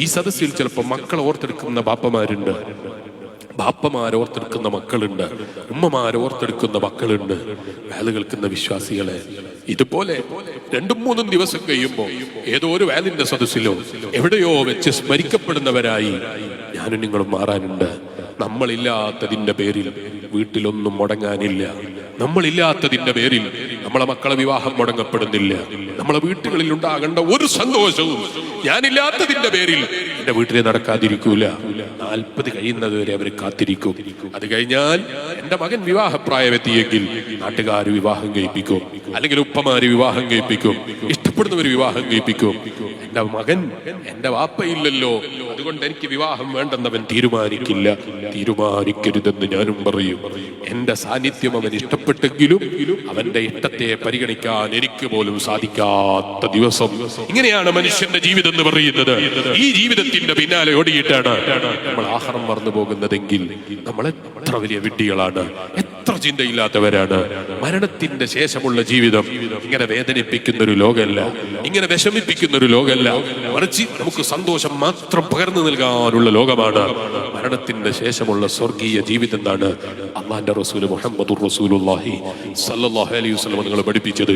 ഈ സദസ്സിൽ ചിലപ്പോൾ മക്കളെ ഓർത്തെടുക്കുന്ന ബാപ്പമാരുണ്ട്, ബാപ്പമാരോർത്തെടുക്കുന്ന മക്കളുണ്ട്, ഉമ്മമാരോർത്തെടുക്കുന്ന മക്കളുണ്ട്. വേല കേൾക്കുന്ന വിശ്വാസികളെ, ഇതുപോലെ 2-3 ദിവസം കഴിയുമ്പോൾ ഏതോ ഒരു വേലിന്റെ സദസ്സിലോ എവിടെയോ വെച്ച് സ്മരിക്കപ്പെടുന്നവരായി ഞാനും നിങ്ങളും മാറാനുണ്ട്. നമ്മളില്ലാത്തതിന്റെ പേരിൽ വീട്ടിലൊന്നും മുടങ്ങാനില്ല. നമ്മളില്ലാത്തതിന്റെ പേരിൽ നമ്മളെ മക്കളെ വിവാഹം മുടങ്ങപ്പെടുന്നില്ല. നമ്മളെ വീട്ടുകളിൽ ഉണ്ടാകേണ്ട ഒരു സന്തോഷവും ഞാനില്ലാത്തതിന്റെ പേരിൽ എന്റെ വീട്ടിൽ നടക്കാതിരിക്കൂല. 40 കഴിയുന്നത് വരെ അവർ കാത്തിരിക്കും. അത് കഴിഞ്ഞാൽ എന്റെ മകൻ വിവാഹപ്രായമെത്തിയെങ്കിൽ നാട്ടുകാർ വിവാഹം കഴിപ്പിക്കും, അല്ലെങ്കിൽ ഉപ്പമാര് വിവാഹം കഴിപ്പിക്കും, ഇഷ്ടപ്പെടുന്നവർ വിവാഹം കഴിപ്പിക്കും. എന്റെ മകൻ എന്റെ വാപ്പയില്ലല്ലോ, അതുകൊണ്ട് എനിക്ക് വിവാഹം വേണ്ടെന്നവൻ തീരുമാനിക്കില്ല. തീരുമാനിക്കരുതെന്ന് ഞാനും പറയും. എന്റെ സാന്നിധ്യം അവൻ ഇഷ്ടപ്പെട്ടെങ്കിലും അവന്റെ ഇഷ്ടത്തെ പരിഗണിക്കാൻ എനിക്ക് പോലും സാധിക്കാത്ത ദിവസം. ഇങ്ങനെയാണ് മനുഷ്യന്റെ ജീവിതം എന്ന് പറയുന്നത്. ഈ ജീവിതത്തിന്റെ പിന്നാലെ ഓടിയിട്ടാണ് നമ്മൾ ആഹാരം മറന്നു പോകുന്നതെങ്കിൽ നമ്മൾ എത്ര വലിയ വിഡ്ഢികളാണ്, എത്ര ചിന്തയില്ലാത്തവരാണ്. മരണത്തിന്റെ ശേഷമുള്ള ജീവിതം ഇങ്ങനെ വേദനിപ്പിക്കുന്ന ഒരു ലോകമല്ല, ഇങ്ങനെ വിഷമിപ്പിക്കുന്ന ഒരു ലോകമല്ല. മറിച്ച് നമുക്ക് സന്തോഷം മാത്രം പകർന്നു നൽകാനുള്ള ലോകമാണ് മരണത്തിന്റെ ശേഷമുള്ള സ്വർഗീയ ജീവിതം. എന്നാണ് അല്ലാഹുവിന്റെ റസൂൽ മുഹമ്മദുർ റസൂലുള്ളാഹി സ്വല്ലല്ലാഹു അലൈഹി വസല്ലം നിങ്ങൾ പഠിപ്പിച്ചത്.